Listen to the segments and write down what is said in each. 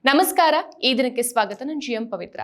ನಮಸ್ಕಾರ. ಈ ದಿನಕ್ಕೆ ಸ್ವಾಗತ. ನಾನು ಜಿಎಂ ಪವಿತ್ರ.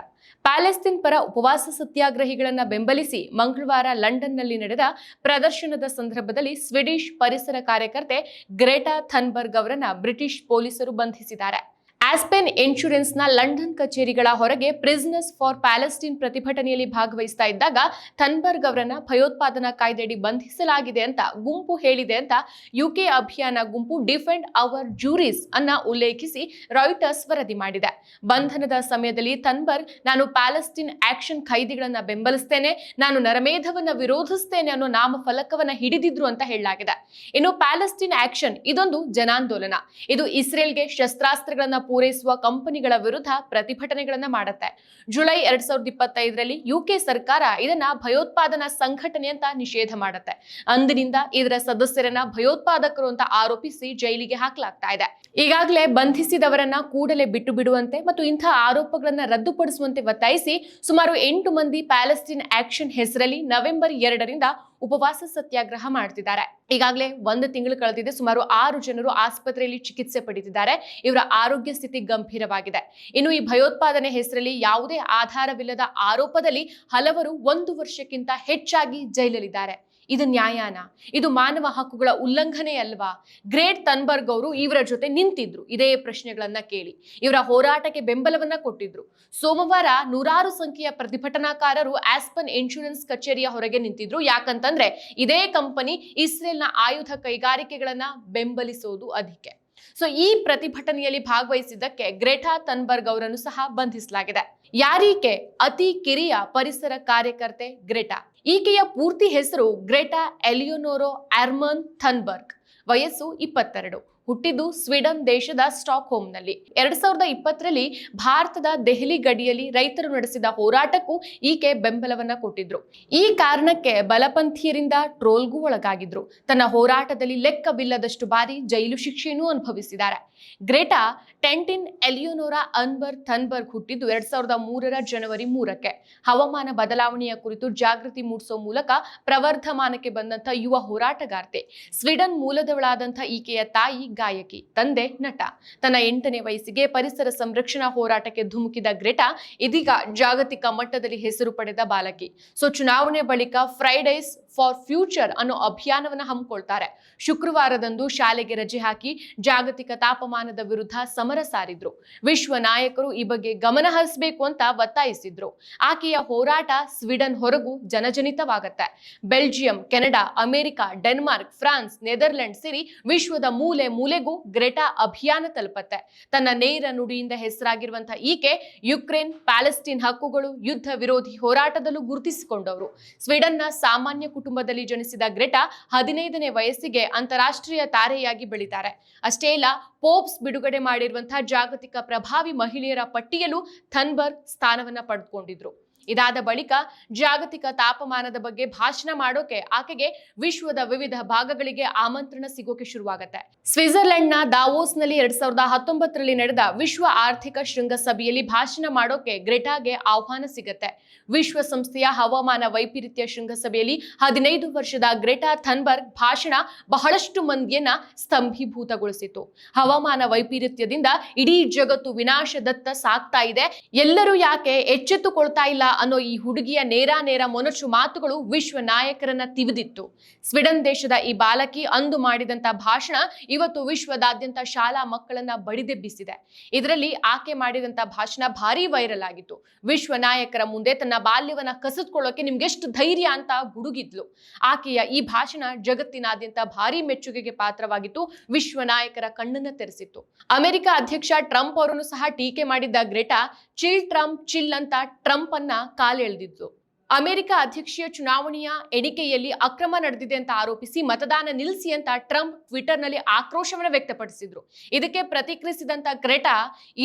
ಪ್ಯಾಲೆಸ್ತೀನ್ ಪರ ಉಪವಾಸ ಸತ್ಯಾಗ್ರಹಿಗಳನ್ನ ಬೆಂಬಲಿಸಿ ಮಂಗಳವಾರ ಲಂಡನ್ನಲ್ಲಿ ನಡೆದ ಪ್ರದರ್ಶನದ ಸಂದರ್ಭದಲ್ಲಿ ಸ್ವೀಡಿಷ್ ಪರಿಸರ ಕಾರ್ಯಕರ್ತೆ ಗ್ರೇಟಾ ಥನ್ಬರ್ಗ್ ಅವರನ್ನ ಬ್ರಿಟಿಷ್ ಪೊಲೀಸರು ಬಂಧಿಸಿದ್ದಾರೆ. ಆಸ್ಪೆನ್ ಇನ್ಶೂರೆನ್ಸ್ನ ಲಂಡನ್ ಕಚೇರಿಗಳ ಹೊರಗೆ ಪ್ರಿಸನರ್ಸ್ ಫಾರ್ ಪ್ಯಾಲೆಸ್ಟೀನ್ ಪ್ರತಿಭಟನೆಯಲ್ಲಿ ಭಾಗವಹಿಸ್ತಾ ಇದ್ದಾಗ ಥನ್ಬರ್ಗ್ ಅವರನ್ನ ಭಯೋತ್ಪಾದನಾ ಕಾಯ್ದೆಯಡಿ ಬಂಧಿಸಲಾಗಿದೆ ಅಂತ ಗುಂಪು ಹೇಳಿದೆ ಅಂತ ಯುಕೆ ಅಭಿಯಾನ ಗುಂಪು ಡಿಫೆಂಡ್ ಅವರ್ ಜೂರೀಸ್ ಅನ್ನ ಉಲ್ಲೇಖಿಸಿ ರಾಯ್ಟರ್ಸ್ ವರದಿ ಮಾಡಿದೆ. ಬಂಧನದ ಸಮಯದಲ್ಲಿ ಥನ್ಬರ್ಗ್ ನಾನು ಪ್ಯಾಲೆಸ್ಟೀನ್ ಆಕ್ಷನ್ ಖೈದಿಗಳನ್ನ ಬೆಂಬಲಿಸ್ತೇನೆ, ನಾನು ನರಮೇಧವನ್ನ ವಿರೋಧಿಸ್ತೇನೆ ಅನ್ನೋ ನಾಮಫಲಕವನ್ನ ಹಿಡಿದಿದ್ರು ಅಂತ ಹೇಳಲಾಗಿದೆ. ಇನ್ನು ಪ್ಯಾಲೆಸ್ಟೀನ್ ಆಕ್ಷನ್ ಇದೊಂದು ಜನಾಂದೋಲನ. ಇದು ಇಸ್ರೇಲ್ಗೆ ಶಸ್ತ್ರಾಸ್ತ್ರಗಳನ್ನ ಪೂರೈಸುವ ಕಂಪನಿಗಳ ವಿರುದ್ಧ ಪ್ರತಿಭಟನೆಗಳನ್ನ ಮಾಡುತ್ತೆ. ಜುಲೈ 2025ರಲ್ಲಿ ಯುಕೆ ಸರ್ಕಾರ ಇದನ್ನ ಭಯೋತ್ಪಾದನಾ ಸಂಘಟನೆ ಅಂತ ನಿಷೇಧ ಮಾಡುತ್ತೆ. ಅಂದಿನಿಂದ ಇದರ ಸದಸ್ಯರನ್ನ ಭಯೋತ್ಪಾದಕರು ಅಂತ ಆರೋಪಿಸಿ ಜೈಲಿಗೆ ಹಾಕಲಾಗ್ತಾ ಇದೆ. ಈಗಾಗಲೇ ಬಂಧಿಸಿದವರನ್ನ ಕೂಡಲೇ ಬಿಟ್ಟು ಬಿಡುವಂತೆ ಮತ್ತು ಇಂತಹ ಆರೋಪಗಳನ್ನ ರದ್ದುಪಡಿಸುವಂತೆ ಒತ್ತಾಯಿಸಿ ಸುಮಾರು 8 ಮಂದಿ ಪ್ಯಾಲೆಸ್ಟೀನ್ ಆಕ್ಷನ್ ಹೆಸರಲ್ಲಿ ನವೆಂಬರ್ 2ರಿಂದ ಉಪವಾಸ ಸತ್ಯಾಗ್ರಹ ಮಾಡ್ತಿದ್ದಾರೆ. ಈಗಾಗಲೇ 1 ತಿಂಗಳು ಕಳೆದಿದೆ. ಸುಮಾರು 6 ಜನರು ಆಸ್ಪತ್ರೆಯಲ್ಲಿ ಚಿಕಿತ್ಸೆ ಪಡೆದಿದ್ದಾರೆ. ಇವರ ಆರೋಗ್ಯ ಸ್ಥಿತಿ ಗಂಭೀರವಾಗಿದೆ. ಇನ್ನು ಈ ಭಯೋತ್ಪಾದನೆ ಹೆಸರಲ್ಲಿ ಯಾವುದೇ ಆಧಾರವಿಲ್ಲದ ಆರೋಪದಲ್ಲಿ ಹಲವರು 1 ವರ್ಷಕ್ಕಿಂತ ಹೆಚ್ಚಾಗಿ ಜೈಲಲ್ಲಿದ್ದಾರೆ. ಇದು ನ್ಯಾಯನಾ? ಇದು ಮಾನವ ಹಕ್ಕುಗಳ ಉಲ್ಲಂಘನೆ ಅಲ್ವಾ? ಗ್ರೇಟ್ ಥನ್ಬರ್ಗ್ ಅವರು ಇವರ ಜೊತೆ ನಿಂತಿದ್ರು. ಇದೇ ಪ್ರಶ್ನೆಗಳನ್ನ ಕೇಳಿ ಇವರ ಹೋರಾಟಕ್ಕೆ ಬೆಂಬಲವನ್ನ ಕೊಟ್ಟಿದ್ರು. ಸೋಮವಾರ ನೂರಾರು ಸಂಖ್ಯೆಯ ಪ್ರತಿಭಟನಾಕಾರರು ಆಸ್ಪನ್ ಇನ್ಶೂರೆನ್ಸ್ ಕಚೇರಿಯ ಹೊರಗೆ ನಿಂತಿದ್ರು. ಯಾಕಂತಂದ್ರೆ ಇದೇ ಕಂಪನಿ ಇಸ್ರೇಲ್ನ ಆಯುಧ ಕೈಗಾರಿಕೆಗಳನ್ನ ಬೆಂಬಲಿಸೋದು ಅದಕ್ಕೆ. ಈ ಪ್ರತಿಭಟನೆಯಲ್ಲಿ ಭಾಗವಹಿಸಿದ್ದಕ್ಕೆ ಗ್ರೇಟಾ ಥನ್ಬರ್ಗ್ ಅವರನ್ನು ಸಹ ಬಂಧಿಸಲಾಗಿದೆ. ಯಾರೀಕೆ? ಅತಿ ಕಿರಿಯ ಪರಿಸರ ಕಾರ್ಯಕರ್ತೆ ಗ್ರೇಟಾ. ಈಕೆಯ ಪೂರ್ತಿ ಹೆಸರು ಗ್ರೇಟಾ ಎಲಿಯೋನೋರಾ ಆರ್ಮನ್ ಥನ್ಬರ್ಗ್. ವಯಸ್ಸು 22. ಹುಟ್ಟಿದ್ದು ಸ್ವೀಡನ್ ದೇಶದ ಸ್ಟಾಕ್ಹೋಮ್ನಲ್ಲಿ. 2020ರಲ್ಲಿ ಭಾರತದ ದೆಹಲಿ ಗಡಿಯಲ್ಲಿ ರೈತರು ನಡೆಸಿದ ಹೋರಾಟಕ್ಕೂ ಈಕೆ ಬೆಂಬಲವನ್ನ ಕೊಟ್ಟಿದ್ರು. ಈ ಕಾರಣಕ್ಕೆ ಬಲಪಂಥೀಯರಿಂದ ಟ್ರೋಲ್ಗೂ ಒಳಗಾಗಿದ್ರು. ತನ್ನ ಹೋರಾಟದಲ್ಲಿ ಲೆಕ್ಕವಿಲ್ಲದಷ್ಟು ಬಾರಿ ಜೈಲು ಶಿಕ್ಷೆಯನ್ನು ಅನುಭವಿಸಿದ್ದಾರೆ. ಗ್ರೇಟಾ ಟೆಂಟಿನ್ ಎಲಿಯೋನೋರಾ ಅನ್ಬರ್ ಥನ್ಬರ್ಗ್ ಹುಟ್ಟಿದ್ದು 2003ರ ಜನವರಿ 3ಕ್ಕೆ. ಹವಾಮಾನ ಬದಲಾವಣೆಯ ಕುರಿತು ಜಾಗೃತಿ ಮೂಡಿಸುವ ಮೂಲಕ ಪ್ರವರ್ಧಮಾನಕ್ಕೆ ಬಂದಂತ ಯುವ ಹೋರಾಟಗಾರ್ತೆ. ಸ್ವೀಡನ್ ಮೂಲದವಳಾದಂಥ ಈಕೆಯ ತಾಯಿ ಗಾಯಕಿ, ತಂದೆ ನಟ. ತನ್ನ 8ನೇ ವಯಸ್ಸಿಗೆ ಪರಿಸರ ಸಂರಕ್ಷಣಾ ಹೋರಾಟಕ್ಕೆ ಧುಮುಕಿದ ಗ್ರೇಟಾ ಇದೀಗ ಜಾಗತಿಕ ಮಟ್ಟದಲ್ಲಿ ಹೆಸರು ಪಡೆದ ಬಾಲಕಿ. ಚುನಾವಣೆ ಬಳಿಕ ಫ್ರೈಡೇಸ್ ಫಾರ್ ಫ್ಯೂಚರ್ ಅನ್ನೋ ಅಭಿಯಾನವನ್ನ ಹಮ್ಮಿಕೊಳ್ತಾರೆ. ಶುಕ್ರವಾರದಂದು ಶಾಲೆಗೆ ರಜೆ ಹಾಕಿ ಜಾಗತಿಕ ತಾಪಮಾನದ ವಿರುದ್ಧ ಸಮರ ಸಾರಿದ್ರು. ವಿಶ್ವ ನಾಯಕರು ಈ ಬಗ್ಗೆ ಗಮನ ಹರಿಸಬೇಕು ಅಂತ ಒತ್ತಾಯಿಸಿದ್ರು. ಆಕೆಯ ಹೋರಾಟ ಸ್ವೀಡನ್ ಹೊರಗೂ ಜನಜನಿತವಾಗತ್ತೆ. Belgium, Canada, America, Denmark, France, Netherland ಸೇರಿ ವಿಶ್ವದ ಮೂಲೆ ಮೂಲೆಗೂ ಗ್ರೇಟಾ ಅಭಿಯಾನ ತಲುಪತ್ತೆ. ತನ್ನ ನೇರ ನುಡಿಯಿಂದ ಹೆಸರಾಗಿರುವಂತಹ ಈಕೆ ಯುಕ್ರೇನ್, ಪ್ಯಾಲೆಸ್ಟೀನ್ ಹಕ್ಕುಗಳು, ಯುದ್ಧ ವಿರೋಧಿ ಹೋರಾಟದಲ್ಲೂ ಗುರುತಿಸಿಕೊಂಡವರು. ಸ್ವೀಡನ್ನ ಸಾಮಾನ್ಯ ಕುಟುಂಬದಲ್ಲಿ ಜನಿಸಿದ ಗ್ರೇಟಾ 15ನೇ ವಯಸ್ಸಿಗೆ ಅಂತಾರಾಷ್ಟ್ರೀಯ ತಾರೆಯಾಗಿ ಬೆಳೀತಾರೆ. ಅಷ್ಟೇ ಅಲ್ಲ, ಫೋರ್ಬ್ಸ್ ಬಿಡುಗಡೆ ಮಾಡಿರುವಂತಹ ಜಾಗತಿಕ ಪ್ರಭಾವಿ ಮಹಿಳೆಯರ ಪಟ್ಟಿಯಲ್ಲೂ ಥನ್ಬರ್ಗ್ ಸ್ಥಾನವನ್ನ ಪಡೆದುಕೊಂಡಿದ್ರು. ಇದಾದ ಬಳಿಕ ಜಾಗತಿಕ ತಾಪಮಾನದ ಬಗ್ಗೆ ಭಾಷಣ ಮಾಡೋಕೆ ಆಕೆಗೆ ವಿಶ್ವದ ವಿವಿಧ ಭಾಗಗಳಿಗೆ ಆಮಂತ್ರಣ ಸಿಗೋಕೆ ಶುರುವಾಗತ್ತೆ. ಸ್ವಿಟ್ಜರ್ಲೆಂಡ್ನ ದಾವೋಸ್ನಲ್ಲಿ 2019ರಲ್ಲಿ ನಡೆದ ವಿಶ್ವ ಆರ್ಥಿಕ ಶೃಂಗಸಭೆಯಲ್ಲಿ ಭಾಷಣ ಮಾಡೋಕೆ ಗ್ರೇಟಾಗೆ ಆಹ್ವಾನ ಸಿಗತ್ತೆ. ವಿಶ್ವಸಂಸ್ಥೆಯ ಹವಾಮಾನ ವೈಪರೀತ್ಯ ಶೃಂಗಸಭೆಯಲ್ಲಿ 15 ವರ್ಷದ ಗ್ರೇಟಾ ಥನ್ಬರ್ಗ್ ಭಾಷಣ ಬಹಳಷ್ಟು ಮಂದಿಯನ್ನ ಸ್ತಂಭೀಭೂತಗೊಳಿಸಿತು. ಹವಾಮಾನ ವೈಪರೀತ್ಯದಿಂದ ಇಡೀ ಜಗತ್ತು ವಿನಾಶದತ್ತ ಸಾಗ್ತಾ ಇದೆ, ಎಲ್ಲರೂ ಯಾಕೆ ಎಚ್ಚೆತ್ತುಕೊಳ್ತಾ ಇಲ್ಲ ಅನ್ನೋ ಈ ಹುಡುಗಿಯ ನೇರ ಮೊನಚು ಮಾತುಗಳು ವಿಶ್ವ ನಾಯಕರನ್ನ ತಿವಿದಿತ್ತು. ಸ್ವೀಡನ್ ದೇಶದ ಈ ಬಾಲಕಿ ಅಂದು ಮಾಡಿದಂತ ಭಾಷಣ ಇವತ್ತು ವಿಶ್ವದಾದ್ಯಂತ ಶಾಲಾ ಮಕ್ಕಳನ್ನ ಬಡಿದೆಬ್ಬಿಸಿದೆ. ಇದರಲ್ಲಿ ಆಕೆ ಮಾಡಿದಂತ ಭಾಷಣ ಭಾರಿ ವೈರಲ್ ಆಗಿತ್ತು. ವಿಶ್ವ ನಾಯಕರ ಮುಂದೆ ತನ್ನ ಬಾಲ್ಯವನ್ನ ಕಸಿದುಕೊಳ್ಳೋಕೆ ನಿಮ್ಗೆಷ್ಟು ಧೈರ್ಯ ಅಂತ ಗುಡುಗಿದ್ಲು. ಆಕೆಯ ಈ ಭಾಷಣ ಜಗತ್ತಿನಾದ್ಯಂತ ಭಾರಿ ಮೆಚ್ಚುಗೆಗೆ ಪಾತ್ರವಾಗಿತ್ತು. ವಿಶ್ವ ನಾಯಕರ ಕಣ್ಣನ್ನ ತೆರೆಸಿತ್ತು. ಅಮೆರಿಕ ಅಧ್ಯಕ್ಷ ಟ್ರಂಪ್ ಅವರನ್ನು ಸಹ ಟೀಕೆ ಮಾಡಿದ್ದ ಗ್ರೇಟಾ ಚಿಲ್ ಟ್ರಂಪ್ ಚಿಲ್ ಅಂತ ಟ್ರಂಪ್ ಅನ್ನ ಕಾಲೆಳೆದಿದ್ಲು. ಅಮೆರಿಕ ಅಧ್ಯಕ್ಷೀಯ ಚುನಾವಣೆಯ ಎಣಿಕೆಯಲ್ಲಿ ಅಕ್ರಮ ನಡೆದಿದೆ ಅಂತ ಆರೋಪಿಸಿ ಮತದಾನ ನಿಲ್ಲಿಸಿ ಅಂತ ಟ್ರಂಪ್ ಟ್ವಿಟರ್ನಲ್ಲಿ ಆಕ್ರೋಶವನ್ನು ವ್ಯಕ್ತಪಡಿಸಿದ್ರು. ಇದಕ್ಕೆ ಪ್ರತಿಕ್ರಿಯಿಸಿದಂತ ಗ್ರೇಟಾ,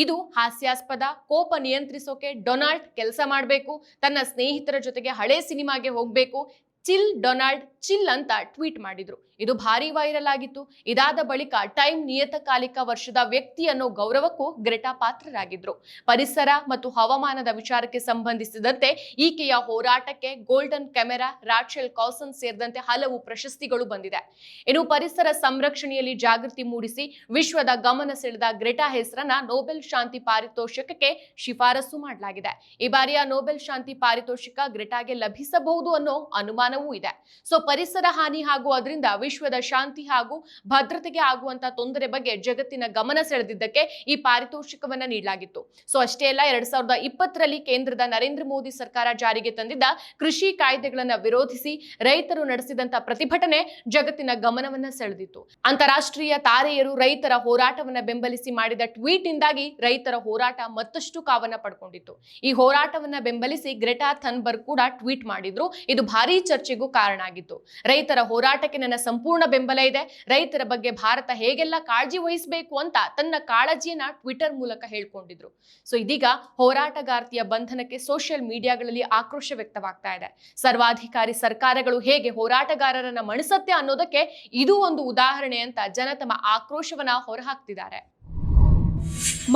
ಇದು ಹಾಸ್ಯಾಸ್ಪದ, ಕೋಪ ನಿಯಂತ್ರಿಸೋಕೆ ಡೊನಾಲ್ಡ್ ಕೆಲಸ ಮಾಡಬೇಕು, ತನ್ನ ಸ್ನೇಹಿತರ ಜೊತೆಗೆ ಹಳೆ ಸಿನಿಮಾಗೆ ಹೋಗ್ಬೇಕು, ಚಿಲ್ ಡೊನಾಲ್ಡ್ ಚಿಲ್ ಅಂತ ಟ್ವೀಟ್ ಮಾಡಿದ್ರು. ಇದು ಭಾರಿ ವೈರಲ್ ಆಗಿತ್ತು. ಇದಾದ ಬಳಿಕ ಟೈಮ್ ನಿಯತಕಾಲಿಕ ವರ್ಷದ ವ್ಯಕ್ತಿ ಅನ್ನೋ ಗೌರವಕ್ಕೂ ಗ್ರೆಟಾ ಪಾತ್ರರಾಗಿದ್ರು. ಪರಿಸರ ಮತ್ತು ಹವಾಮಾನದ ವಿಚಾರಕ್ಕೆ ಸಂಬಂಧಿಸಿದಂತೆ ಈಕೆಯ ಹೋರಾಟಕ್ಕೆ ಗೋಲ್ಡನ್ ಕ್ಯಾಮೆರಾ, ರಾಚೆಲ್ ಕಾಸನ್ ಸೇರಿದಂತೆ ಹಲವು ಪ್ರಶಸ್ತಿಗಳು ಬಂದಿದೆ. ಇನ್ನು ಪರಿಸರ ಸಂರಕ್ಷಣೆಯಲ್ಲಿ ಜಾಗೃತಿ ಮೂಡಿಸಿ ವಿಶ್ವದ ಗಮನ ಸೆಳೆದ ಗ್ರೆಟಾ ಹೆಸರನ್ನ ನೊಬೆಲ್ ಶಾಂತಿ ಪಾರಿತೋಷಕಕ್ಕೆ ಶಿಫಾರಸು ಮಾಡಲಾಗಿದೆ. ಈ ಬಾರಿಯ ನೊಬೆಲ್ ಶಾಂತಿ ಪಾರಿತೋಷಕ ಗ್ರೆಟಾಗೆ ಲಭಿಸಬಹುದು ಅನ್ನೋ ಅನುಮಾನವೂ ಇದೆ. ಸೊ ಪರಿಸರ ಹಾನಿ ಹಾಗೂ ಅದರಿಂದ ವಿಶ್ವದ ಶಾಂತಿ ಹಾಗೂ ಭದ್ರತೆಗೆ ಆಗುವಂತಹ ತೊಂದರೆ ಬಗ್ಗೆ ಜಗತ್ತಿನ ಗಮನ ಸೆಳೆದಿದ್ದಕ್ಕೆ ಈ ಪಾರಿತೋಷಿಕವನ್ನ ನೀಡಲಾಗಿತ್ತು. ಸೊ ಅಷ್ಟೇ ಅಲ್ಲ, 2020ರಲ್ಲಿ ಕೇಂದ್ರದ ನರೇಂದ್ರ ಮೋದಿ ಸರ್ಕಾರ ಜಾರಿಗೆ ತಂದಿದ್ದ ಕೃಷಿ ಕಾಯ್ದೆಗಳನ್ನ ವಿರೋಧಿಸಿ ರೈತರು ನಡೆಸಿದಂತ ಪ್ರತಿಭಟನೆ ಜಗತ್ತಿನ ಗಮನವನ್ನ ಸೆಳೆದಿತ್ತು. ಅಂತಾರಾಷ್ಟ್ರೀಯ ತಾರೆಯರು ರೈತರ ಹೋರಾಟವನ್ನ ಬೆಂಬಲಿಸಿ ಮಾಡಿದ ಟ್ವೀಟ್ ಇಂದಾಗಿ ರೈತರ ಹೋರಾಟ ಮತ್ತಷ್ಟು ಕಾವನ್ನ ಪಡ್ಕೊಂಡಿತ್ತು. ಈ ಹೋರಾಟವನ್ನ ಬೆಂಬಲಿಸಿ ಗ್ರೆಟಾ ಥನ್ಬರ್ಗ್ ಕೂಡ ಟ್ವೀಟ್ ಮಾಡಿದ್ರು. ಇದು ಭಾರೀ ಚರ್ಚೆಗೂ ಕಾರಣ ಆಗಿತ್ತು. ರೈತರ ಹೋರಾಟಕ್ಕೆ ನನ್ನ ಸಂಪೂರ್ಣ ಬೆಂಬಲ ಇದೆ. ರೈತರ ಬಗ್ಗೆ ಭಾರತ ಹೇಗೆಲ್ಲ ಕಾಳಜಿ ವಹಿಸಬೇಕು ಅಂತ ತನ್ನ ಕಾಳಜಿಯನ್ನ ಟ್ವಿಟರ್ ಮೂಲಕ ಹೇಳ್ಕೊಂಡಿದ್ರು. ಸೊ ಇದೀಗ ಹೋರಾಟಗಾರ್ತಿಯ ಬಂಧನಕ್ಕೆ ಸೋಷಿಯಲ್ ಮೀಡಿಯಾಗಳಲ್ಲಿ ಆಕ್ರೋಶ ವ್ಯಕ್ತವಾಗ್ತಾ ಇದೆ. ಸರ್ವಾಧಿಕಾರಿ ಸರ್ಕಾರಗಳು ಹೇಗೆ ಹೋರಾಟಗಾರರನ್ನ ಮಣಿಸತ್ತೆ ಅನ್ನೋದಕ್ಕೆ ಇದು ಒಂದು ಉದಾಹರಣೆ ಅಂತ ಜನ ತಮ್ಮ ಆಕ್ರೋಶವನ್ನ ಹೊರಹಾಕ್ತಿದ್ದಾರೆ.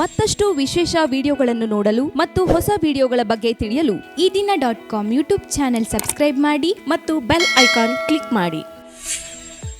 ಮತ್ತಷ್ಟು ವಿಶೇಷ ವಿಡಿಯೋಗಳನ್ನು ನೋಡಲು ಮತ್ತು ಹೊಸ ವಿಡಿಯೋಗಳ ಬಗ್ಗೆ ತಿಳಿಯಲು ಈ ದಿನ .com ಯೂಟ್ಯೂಬ್ ಚಾನೆಲ್ ಸಬ್ಸ್ಕ್ರೈಬ್ ಮಾಡಿ ಮತ್ತು ಬೆಲ್ ಐಕಾನ್ ಕ್ಲಿಕ್ ಮಾಡಿ.